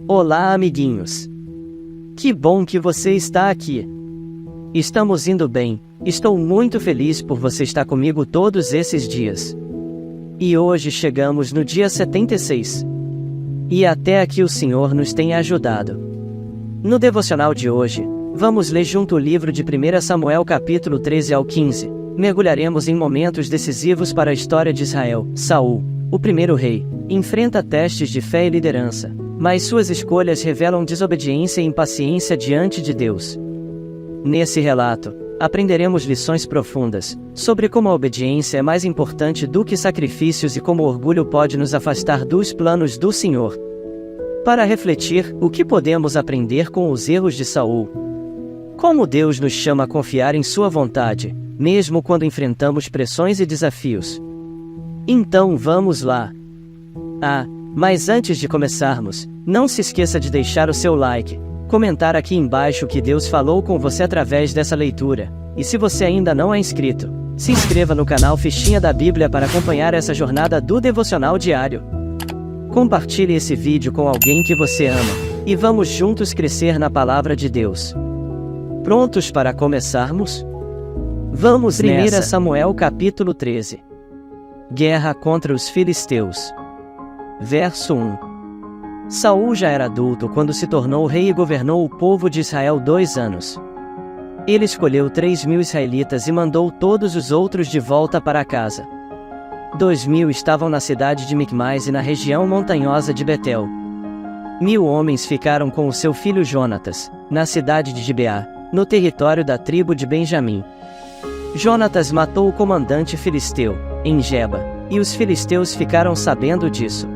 Olá, amiguinhos! Que bom que você está aqui! Estamos indo bem, estou muito feliz por você estar comigo todos esses dias. E hoje chegamos no dia 76. E até aqui o Senhor nos tem ajudado. No devocional de hoje, vamos ler junto o livro de 1 Samuel capítulo 13 ao 15. Mergulharemos em momentos decisivos para a história de Israel. Saul, o primeiro rei, enfrenta testes de fé e liderança, mas suas escolhas revelam desobediência e impaciência diante de Deus. Nesse relato, aprenderemos lições profundas sobre como a obediência é mais importante do que sacrifícios e como o orgulho pode nos afastar dos planos do Senhor. Para refletir, o que podemos aprender com os erros de Saul? Como Deus nos chama a confiar em sua vontade, mesmo quando enfrentamos pressões e desafios? Então vamos lá! Mas antes de começarmos, não se esqueça de deixar o seu like, comentar aqui embaixo o que Deus falou com você através dessa leitura, e se você ainda não é inscrito, se inscreva no canal Fichinha da Bíblia para acompanhar essa jornada do devocional diário. Compartilhe esse vídeo com alguém que você ama, e vamos juntos crescer na Palavra de Deus. Prontos para começarmos? Vamos nessa! 1 Samuel capítulo 13. Guerra contra os filisteus. Verso 1. Saul já era adulto quando se tornou rei e governou o povo de Israel 2 anos. Ele escolheu 3.000 israelitas e mandou todos os outros de volta para casa. 2.000 estavam na cidade de Micmais e na região montanhosa de Betel. 1.000 homens ficaram com o seu filho Jonatas, na cidade de Gibeá, no território da tribo de Benjamim. Jonatas matou o comandante filisteu, em Geba, e os filisteus ficaram sabendo disso.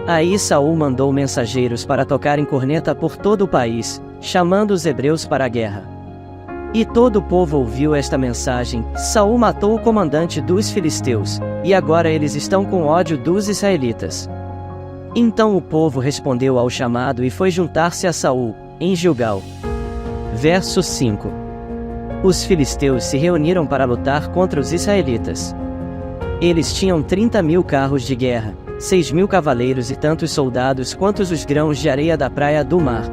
Aí Saul mandou mensageiros para tocarem corneta por todo o país, chamando os hebreus para a guerra. E todo o povo ouviu esta mensagem: Saul matou o comandante dos filisteus, e agora eles estão com ódio dos israelitas. Então o povo respondeu ao chamado e foi juntar-se a Saul, em Gilgal. Verso 5. Os filisteus se reuniram para lutar contra os israelitas. Eles tinham 30.000 carros de guerra, 6.000 cavaleiros e tantos soldados quantos os grãos de areia da praia do mar.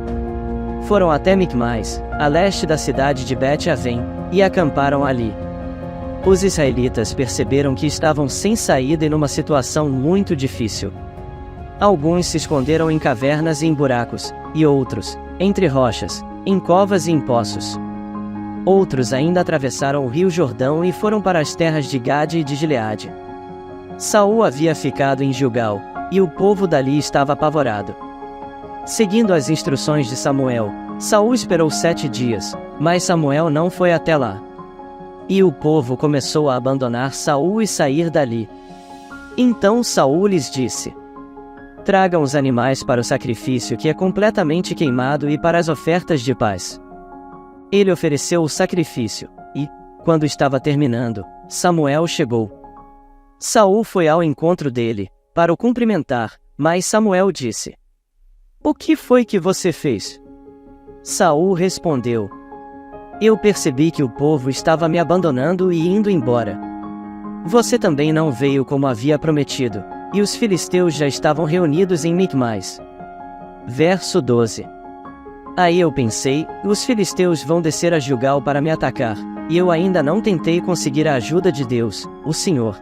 Foram até Micmais, a leste da cidade de Bet-Avém, e acamparam ali. Os israelitas perceberam que estavam sem saída e numa situação muito difícil. Alguns se esconderam em cavernas e em buracos, e outros, entre rochas, em covas e em poços. Outros ainda atravessaram o rio Jordão e foram para as terras de Gade e de Gileade. Saul havia ficado em Gilgal, e o povo dali estava apavorado. Seguindo as instruções de Samuel, Saul esperou 7 dias, mas Samuel não foi até lá. E o povo começou a abandonar Saul e sair dali. Então Saul lhes disse: Tragam os animais para o sacrifício que é completamente queimado e para as ofertas de paz. Ele ofereceu o sacrifício, e, quando estava terminando, Samuel chegou. Saul foi ao encontro dele, para o cumprimentar, mas Samuel disse: O que foi que você fez? Saul respondeu: Eu percebi que o povo estava me abandonando e indo embora. Você também não veio como havia prometido, e os filisteus já estavam reunidos em Micmais. Verso 12. Aí eu pensei: os filisteus vão descer a Gilgal para me atacar, e eu ainda não tentei conseguir a ajuda de Deus, o Senhor.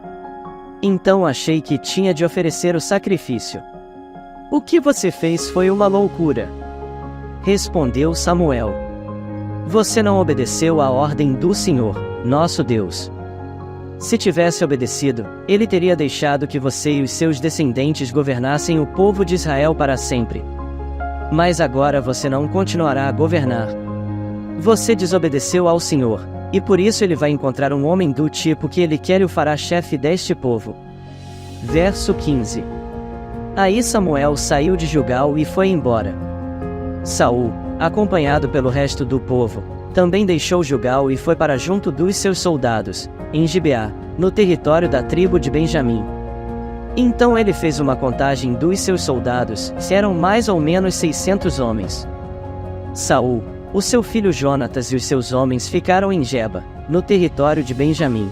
Então achei que tinha de oferecer o sacrifício. O que você fez foi uma loucura. Respondeu Samuel: Você não obedeceu à ordem do Senhor, nosso Deus. Se tivesse obedecido, ele teria deixado que você e os seus descendentes governassem o povo de Israel para sempre. Mas agora você não continuará a governar. Você desobedeceu ao Senhor, e por isso ele vai encontrar um homem do tipo que ele quer e o fará chefe deste povo. Verso 15. Aí Samuel saiu de Gilgal e foi embora. Saul, acompanhado pelo resto do povo, também deixou Gilgal e foi para junto dos seus soldados, em Gibeá, no território da tribo de Benjamim. Então ele fez uma contagem dos seus soldados, eram mais ou menos 600 homens. Saul, o seu filho Jonatas e os seus homens ficaram em Geba, no território de Benjamim.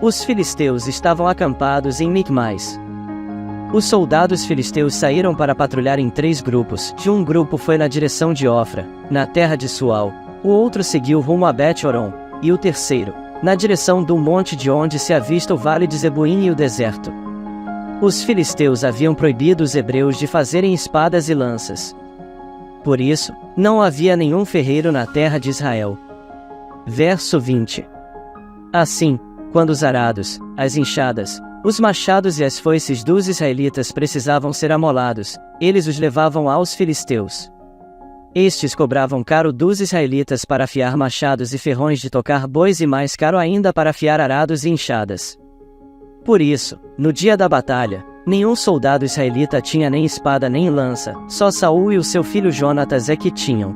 Os filisteus estavam acampados em Micmais. Os soldados filisteus saíram para patrulhar em 3 grupos. Um grupo foi na direção de Ofra, na terra de Sual, o outro seguiu rumo a Bet-Horon, e o terceiro, na direção do monte de onde se avista o vale de Zebuim e o deserto. Os filisteus haviam proibido os hebreus de fazerem espadas e lanças. Por isso, não havia nenhum ferreiro na terra de Israel. Verso 20. Assim, quando os arados, as enxadas, os machados e as foices dos israelitas precisavam ser amolados, eles os levavam aos filisteus. Estes cobravam caro dos israelitas para afiar machados e ferrões de tocar bois e mais caro ainda para afiar arados e enxadas. Por isso, no dia da batalha, nenhum soldado israelita tinha nem espada nem lança, só Saul e o seu filho Jonatas é que tinham.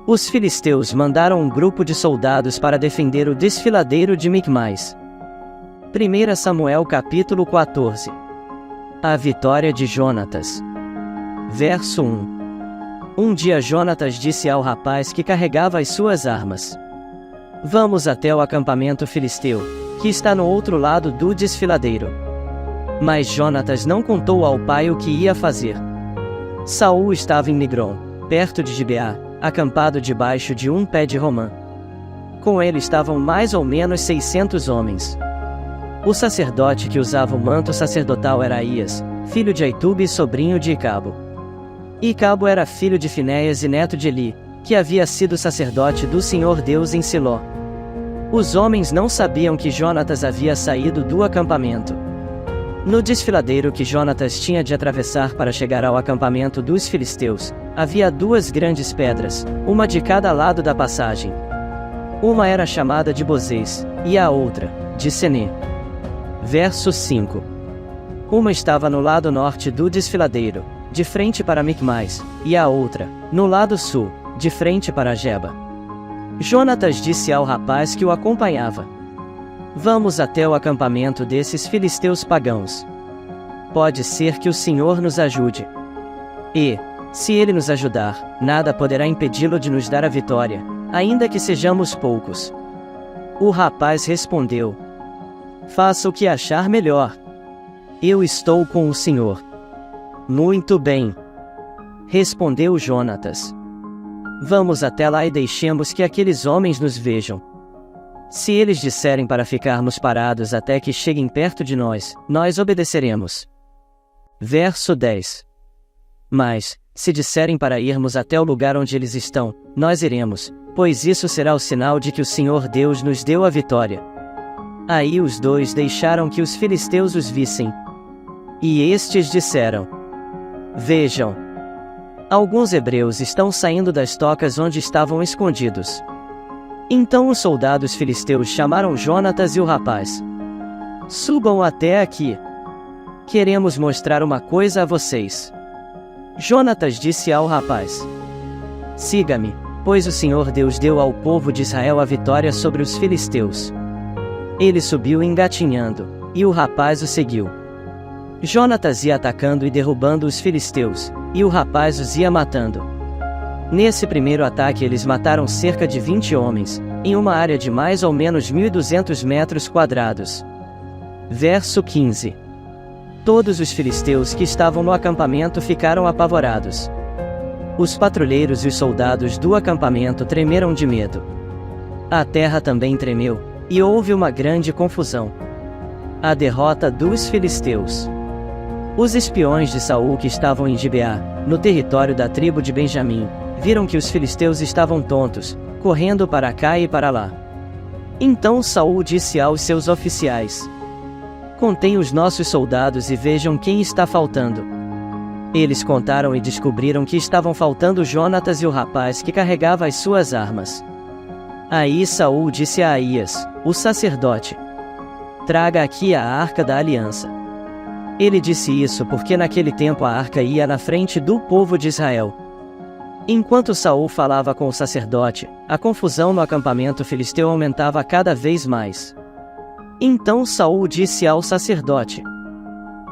Os filisteus mandaram um grupo de soldados para defender o desfiladeiro de Micmais. 1 Samuel capítulo 14. A vitória de Jonatas. Verso 1. Um dia Jonatas disse ao rapaz que carregava as suas armas: Vamos até o acampamento filisteu, que está no outro lado do desfiladeiro. Mas Jonatas não contou ao pai o que ia fazer. Saul estava em Migron, perto de Gibeá, acampado debaixo de um pé de romã. Com ele estavam mais ou menos 600 homens. O sacerdote que usava o manto sacerdotal era Aías, filho de Aitube e sobrinho de Icabo. Icabo era filho de Finéias e neto de Eli, que havia sido sacerdote do Senhor Deus em Siló. Os homens não sabiam que Jonatas havia saído do acampamento. No desfiladeiro que Jonatas tinha de atravessar para chegar ao acampamento dos filisteus, havia 2 grandes pedras, uma de cada lado da passagem. Uma era chamada de Bozês, e a outra, de Senê. Verso 5. Uma estava no lado norte do desfiladeiro, de frente para Micmais, e a outra, no lado sul, de frente para Geba. Jonatas disse ao rapaz que o acompanhava: Vamos até o acampamento desses filisteus pagãos. Pode ser que o Senhor nos ajude. E, se ele nos ajudar, nada poderá impedi-lo de nos dar a vitória, ainda que sejamos poucos. O rapaz respondeu: Faça o que achar melhor. Eu estou com o Senhor. Muito bem, respondeu Jonatas. Vamos até lá e deixemos que aqueles homens nos vejam. Se eles disserem para ficarmos parados até que cheguem perto de nós, nós obedeceremos. Verso 10. Mas, se disserem para irmos até o lugar onde eles estão, nós iremos, pois isso será o sinal de que o Senhor Deus nos deu a vitória. Aí os 2 deixaram que os filisteus os vissem. E estes disseram: Vejam, alguns hebreus estão saindo das tocas onde estavam escondidos. Então os soldados filisteus chamaram Jonatas e o rapaz. Subam até aqui. Queremos mostrar uma coisa a vocês. Jonatas disse ao rapaz: Siga-me, pois o Senhor Deus deu ao povo de Israel a vitória sobre os filisteus. Ele subiu engatinhando, e o rapaz o seguiu. Jonatas ia atacando e derrubando os filisteus, e o rapaz os ia matando. Nesse primeiro ataque eles mataram cerca de 20 homens, em uma área de mais ou menos 1.200 metros quadrados. Verso 15. Todos os filisteus que estavam no acampamento ficaram apavorados. Os patrulheiros e os soldados do acampamento tremeram de medo. A terra também tremeu, e houve uma grande confusão. A derrota dos filisteus. Os espiões de Saul que estavam em Gibeá, no território da tribo de Benjamim, viram que os filisteus estavam tontos, correndo para cá e para lá. Então Saul disse aos seus oficiais: Contem os nossos soldados e vejam quem está faltando. Eles contaram e descobriram que estavam faltando Jonatas e o rapaz que carregava as suas armas. Aí Saul disse a Aías, o sacerdote: Traga aqui a arca da aliança. Ele disse isso porque naquele tempo a arca ia na frente do povo de Israel. Enquanto Saul falava com o sacerdote, a confusão no acampamento filisteu aumentava cada vez mais. Então Saul disse ao sacerdote: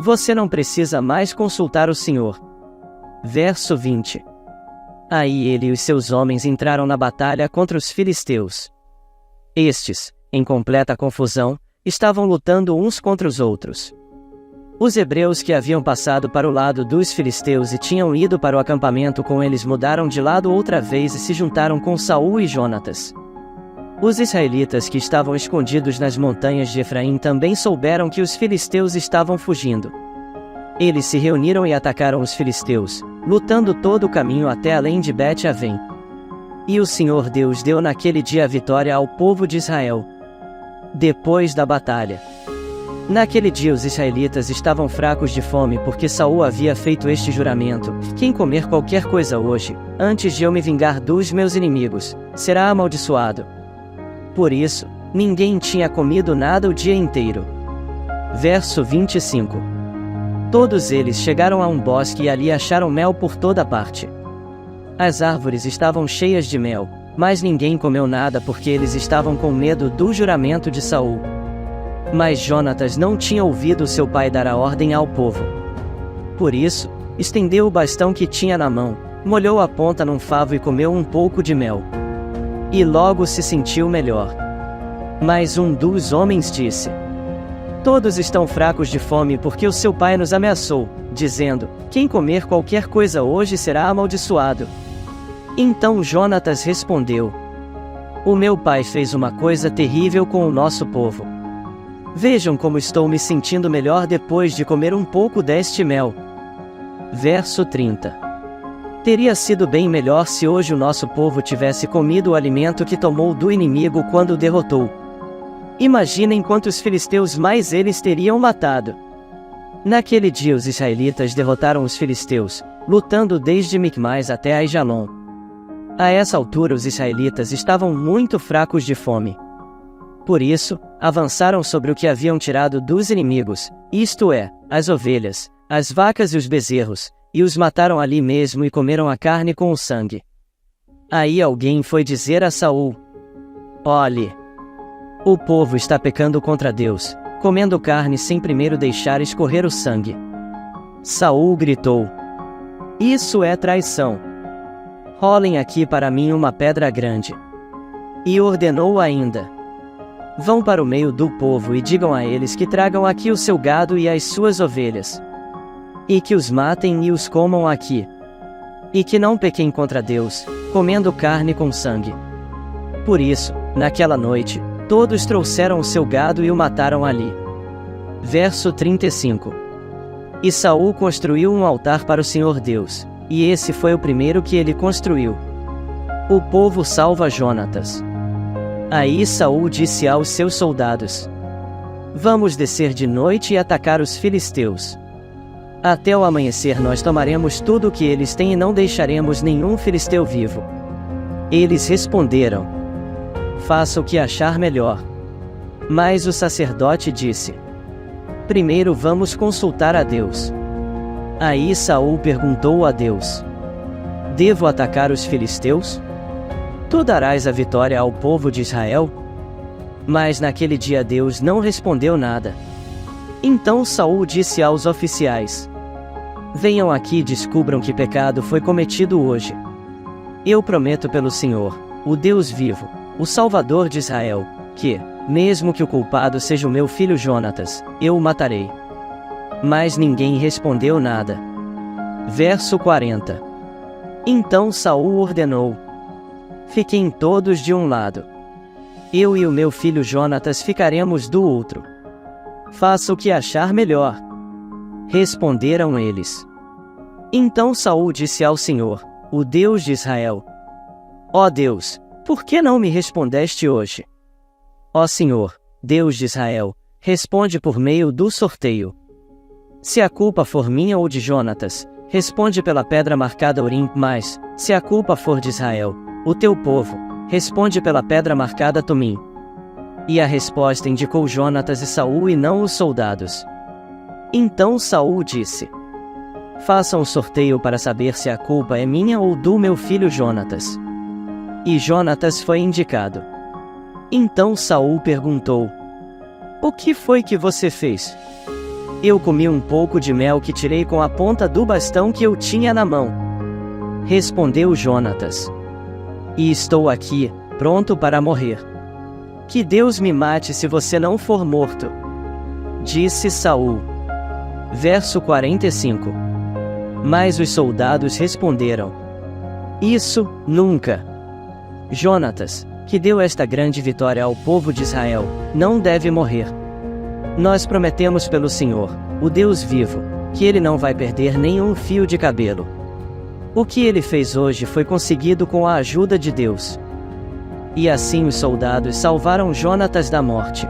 Você não precisa mais consultar o Senhor. Verso 20. Aí ele e os seus homens entraram na batalha contra os filisteus. Estes, em completa confusão, estavam lutando uns contra os outros. Os hebreus que haviam passado para o lado dos filisteus e tinham ido para o acampamento com eles mudaram de lado outra vez e se juntaram com Saul e Jonatas. Os israelitas que estavam escondidos nas montanhas de Efraim também souberam que os filisteus estavam fugindo. Eles se reuniram e atacaram os filisteus, lutando todo o caminho até além de Bet-Avém. E o Senhor Deus deu naquele dia a vitória ao povo de Israel. Depois da batalha. Naquele dia os israelitas estavam fracos de fome porque Saul havia feito este juramento: quem comer qualquer coisa hoje, antes de eu me vingar dos meus inimigos, será amaldiçoado. Por isso, ninguém tinha comido nada o dia inteiro. Verso 25. Todos eles chegaram a um bosque e ali acharam mel por toda parte. As árvores estavam cheias de mel, mas ninguém comeu nada porque eles estavam com medo do juramento de Saul. Mas Jonatas não tinha ouvido seu pai dar a ordem ao povo. Por isso, estendeu o bastão que tinha na mão, molhou a ponta num favo e comeu um pouco de mel. E logo se sentiu melhor. Mas um dos homens disse: todos estão fracos de fome porque o seu pai nos ameaçou, dizendo: quem comer qualquer coisa hoje será amaldiçoado. Então Jonatas respondeu: o meu pai fez uma coisa terrível com o nosso povo. Vejam como estou me sentindo melhor depois de comer um pouco deste mel. Verso 30. Teria sido bem melhor se hoje o nosso povo tivesse comido o alimento que tomou do inimigo quando o derrotou. Imaginem quantos filisteus mais eles teriam matado. Naquele dia os israelitas derrotaram os filisteus, lutando desde Micmais até Aijalon. A essa altura os israelitas estavam muito fracos de fome. Por isso, avançaram sobre o que haviam tirado dos inimigos, isto é, as ovelhas, as vacas e os bezerros, e os mataram ali mesmo e comeram a carne com o sangue. Aí alguém foi dizer a Saul: olhe, o povo está pecando contra Deus, comendo carne sem primeiro deixar escorrer o sangue. Saul gritou: isso é traição. Rolem aqui para mim uma pedra grande. E ordenou ainda: vão para o meio do povo e digam a eles que tragam aqui o seu gado e as suas ovelhas. E que os matem e os comam aqui. E que não pequem contra Deus, comendo carne com sangue. Por isso, naquela noite, todos trouxeram o seu gado e o mataram ali. Verso 35. E Saul construiu um altar para o Senhor Deus, e esse foi o primeiro que ele construiu. O povo salva Jonatas. Aí Saul disse aos seus soldados: vamos descer de noite e atacar os filisteus. Até o amanhecer nós tomaremos tudo o que eles têm e não deixaremos nenhum filisteu vivo. Eles responderam: faça o que achar melhor. Mas o sacerdote disse: primeiro vamos consultar a Deus. Aí Saul perguntou a Deus: devo atacar os filisteus? Tu darás a vitória ao povo de Israel? Mas naquele dia Deus não respondeu nada. Então Saul disse aos oficiais: venham aqui e descubram que pecado foi cometido hoje. Eu prometo pelo Senhor, o Deus vivo, o Salvador de Israel, que, mesmo que o culpado seja o meu filho Jonatas, eu o matarei. Mas ninguém respondeu nada. Verso 40. Então Saul ordenou: fiquem todos de um lado. Eu e o meu filho Jonatas ficaremos do outro. Faça o que achar melhor. Responderam eles. Então Saul disse ao Senhor, o Deus de Israel: ó Deus, por que não me respondeste hoje? Ó Senhor, Deus de Israel, responde por meio do sorteio. Se a culpa for minha ou de Jonatas, responde pela pedra marcada Urim, mas, se a culpa for de Israel, o teu povo, responde pela pedra marcada Tumim. E a resposta indicou Jonatas e Saul e não os soldados. Então Saul disse: façam um sorteio para saber se a culpa é minha ou do meu filho Jonatas. E Jonatas foi indicado. Então Saul perguntou: o que foi que você fez? Eu comi um pouco de mel que tirei com a ponta do bastão que eu tinha na mão. Respondeu Jonatas: e estou aqui, pronto para morrer. Que Deus me mate se você não for morto. Disse Saul. Verso 45. Mas os soldados responderam: Isso, nunca. Jonatas, que deu esta grande vitória ao povo de Israel, não deve morrer. Nós prometemos pelo Senhor, o Deus vivo, que ele não vai perder nenhum fio de cabelo. O que ele fez hoje foi conseguido com a ajuda de Deus. E assim os soldados salvaram Jonatas da morte.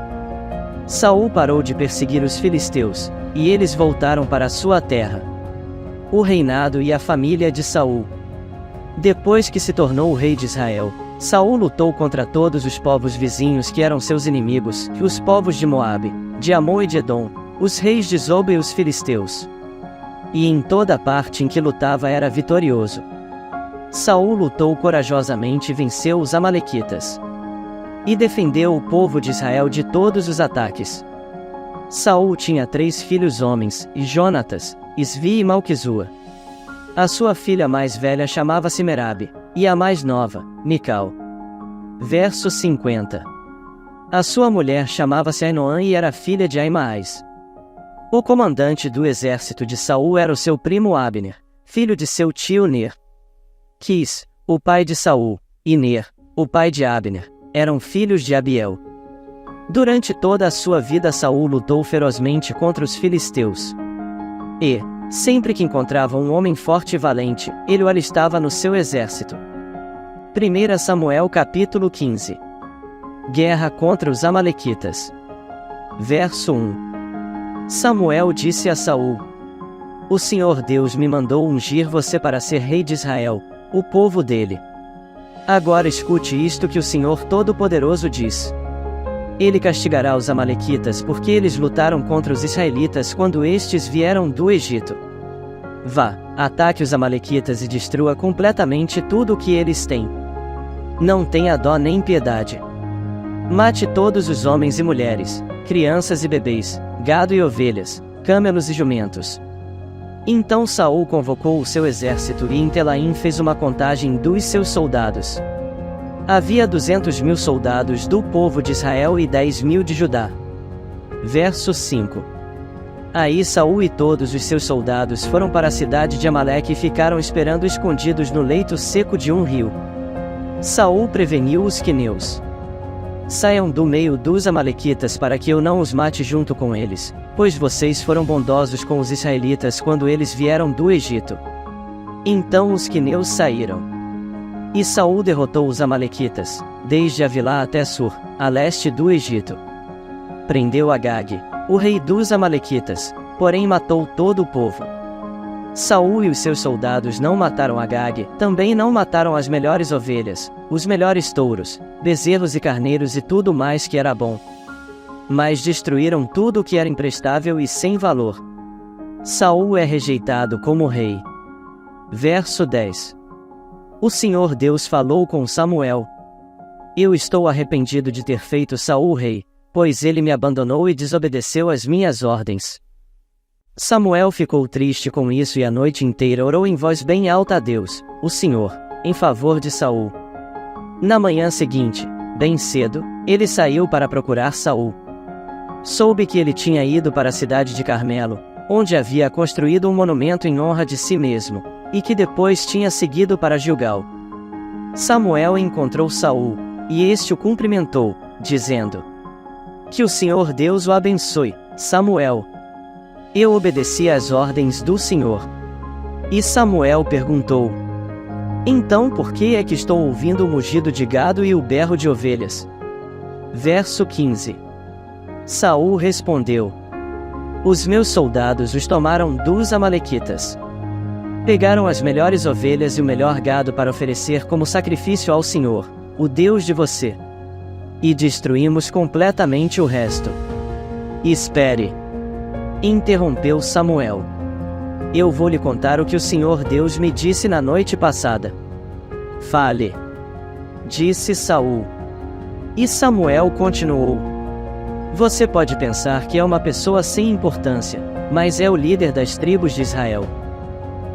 Saul parou de perseguir os filisteus, e eles voltaram para sua terra. O reinado e a família de Saul. Depois que se tornou o rei de Israel, Saul lutou contra todos os povos vizinhos que eram seus inimigos, os povos de Moabe, de Amon e de Edom, os reis de Zoba e os filisteus. E em toda parte em que lutava era vitorioso. Saul lutou corajosamente e venceu os amalequitas. E defendeu o povo de Israel de todos os ataques. Saul tinha 3 filhos homens, e Jonatas, Isvi e Malquizua. A sua filha mais velha chamava-se Merabe, e a mais nova, Mical. Verso 50. A sua mulher chamava-se Ainoã e era filha de Aimaas. O comandante do exército de Saul era o seu primo Abner, filho de seu tio Ner. Quis, o pai de Saul, e Ner, o pai de Abner, eram filhos de Abiel. Durante toda a sua vida Saul lutou ferozmente contra os filisteus. E, sempre que encontrava um homem forte e valente, ele o alistava no seu exército. 1 Samuel capítulo 15. Guerra contra os amalequitas. Verso 1. Samuel disse a Saul: O Senhor Deus me mandou ungir você para ser rei de Israel, o povo dele. Agora escute isto que o Senhor Todo-Poderoso diz. Ele castigará os amalequitas porque eles lutaram contra os israelitas quando estes vieram do Egito. Vá, ataque os amalequitas e destrua completamente tudo o que eles têm. Não tenha dó nem piedade. Mate todos os homens e mulheres, crianças e bebês, gado e ovelhas, câmelos e jumentos. Então Saul convocou o seu exército e em Telaim fez uma contagem dos seus soldados. Havia 200.000 soldados do povo de Israel e 10.000 de Judá. Verso 5. Aí Saul e todos os seus soldados foram para a cidade de Amaleque e ficaram esperando escondidos no leito seco de um rio. Saul preveniu os queneus. Saiam do meio dos amalequitas para que eu não os mate junto com eles, pois vocês foram bondosos com os israelitas quando eles vieram do Egito. Então os queneus saíram. E Saul derrotou os amalequitas, desde Avilá até Sur, a leste do Egito. Prendeu Agag, o rei dos amalequitas, porém matou todo o povo. Saul e os seus soldados não mataram Agag, também não mataram as melhores ovelhas, os melhores touros, bezerros e carneiros e tudo mais que era bom. Mas destruíram tudo o que era imprestável e sem valor. Saul é rejeitado como rei. Verso 10. O Senhor Deus falou com Samuel: Eu estou arrependido de ter feito Saul rei, pois ele me abandonou e desobedeceu às minhas ordens. Samuel ficou triste com isso e a noite inteira orou em voz bem alta a Deus, o Senhor, em favor de Saul. Na manhã seguinte, bem cedo, ele saiu para procurar Saul. Soube que ele tinha ido para a cidade de Carmelo, onde havia construído um monumento em honra de si mesmo, e que depois tinha seguido para Gilgal. Samuel encontrou Saul, e este o cumprimentou, dizendo: Que o Senhor Deus o abençoe, Samuel. Eu obedeci às ordens do Senhor. E Samuel perguntou: Então por que é que estou ouvindo o mugido de gado e o berro de ovelhas? Verso 15. Saul respondeu: Os meus soldados os tomaram dos amalequitas. Pegaram as melhores ovelhas e o melhor gado para oferecer como sacrifício ao Senhor, o Deus de você. E destruímos completamente o resto. Espere, interrompeu Samuel. Eu vou lhe contar o que o Senhor Deus me disse na noite passada. Fale, disse Saul. E Samuel continuou: Você pode pensar que é uma pessoa sem importância, mas é o líder das tribos de Israel.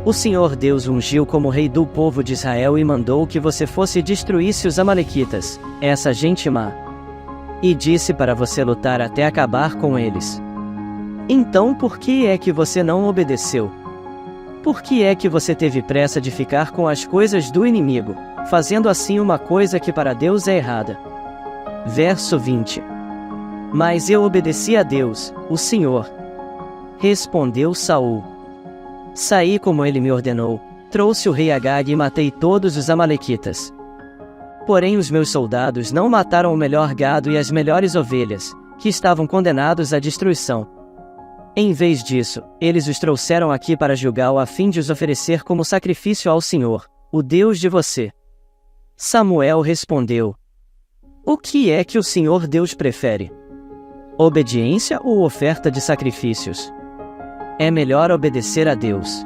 O Senhor Deus ungiu como rei do povo de Israel e mandou que você fosse e destruísse os amalequitas, essa gente má. E disse para você lutar até acabar com eles. Então por que é que você não obedeceu? Por que é que você teve pressa de ficar com as coisas do inimigo, fazendo assim uma coisa que para Deus é errada? Verso 20. Mas eu obedeci a Deus, o Senhor. Respondeu Saul. Saí como ele me ordenou, trouxe o rei Agag e matei todos os amalequitas. Porém os meus soldados não mataram o melhor gado e as melhores ovelhas, que estavam condenados à destruição. Em vez disso, eles os trouxeram aqui para Gilgal a fim de os oferecer como sacrifício ao Senhor, o Deus de você. Samuel respondeu: O que é que o Senhor Deus prefere? Obediência ou oferta de sacrifícios? É melhor obedecer a Deus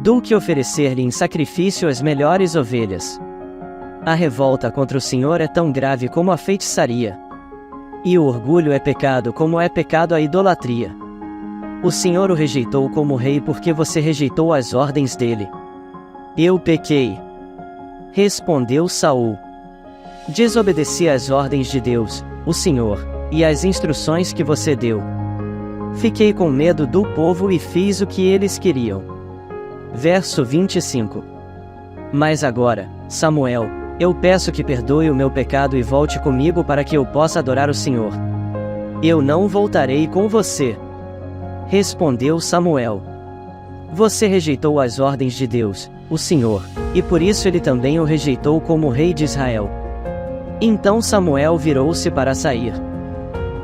do que oferecer-lhe em sacrifício as melhores ovelhas. A revolta contra o Senhor é tão grave como a feitiçaria. E o orgulho é pecado como é pecado a idolatria. O Senhor o rejeitou como rei porque você rejeitou as ordens dele. Eu pequei. Respondeu Saul. Desobedeci às ordens de Deus, o Senhor, e às instruções que você deu. Fiquei com medo do povo e fiz o que eles queriam. Verso 25. Mas agora, Samuel, eu peço que perdoe o meu pecado e volte comigo para que eu possa adorar o Senhor. Eu não voltarei com você. Respondeu Samuel. Você rejeitou as ordens de Deus, o Senhor, e por isso ele também o rejeitou como rei de Israel. Então Samuel virou-se para sair.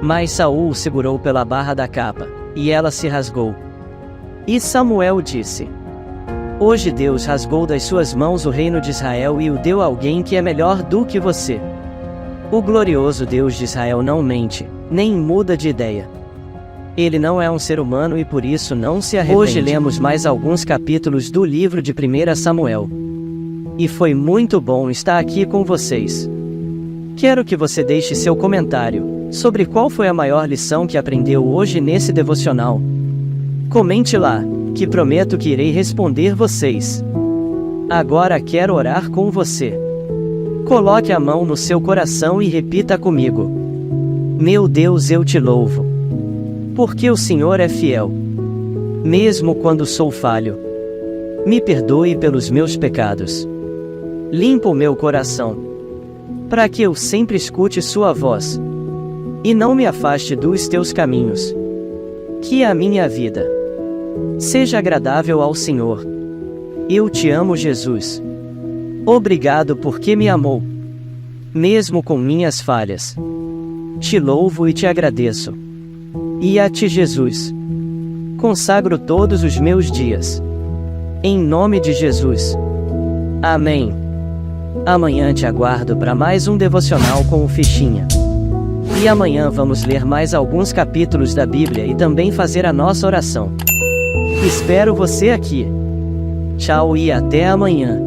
Mas Saul o segurou pela barra da capa, e ela se rasgou. E Samuel disse: Hoje Deus rasgou das suas mãos o reino de Israel e o deu a alguém que é melhor do que você. O glorioso Deus de Israel não mente, nem muda de ideia. Ele não é um ser humano e por isso não se arrepende. Hoje lemos mais alguns capítulos do livro de 1 Samuel. E foi muito bom estar aqui com vocês. Quero que você deixe seu comentário sobre qual foi a maior lição que aprendeu hoje nesse devocional. Comente lá, que prometo que irei responder vocês. Agora quero orar com você. Coloque a mão no seu coração e repita comigo: Meu Deus, eu te louvo. Porque o Senhor é fiel. Mesmo quando sou falho. Me perdoe pelos meus pecados. Limpa o meu coração, para que eu sempre escute sua voz. E não me afaste dos teus caminhos. Que a minha vida seja agradável ao Senhor. Eu te amo, Jesus. Obrigado porque me amou, mesmo com minhas falhas. Te louvo e te agradeço. E a ti, Jesus, consagro todos os meus dias. Em nome de Jesus. Amém. Amanhã te aguardo para mais um devocional com o Fichinha. E amanhã vamos ler mais alguns capítulos da Bíblia e também fazer a nossa oração. Espero você aqui. Tchau e até amanhã.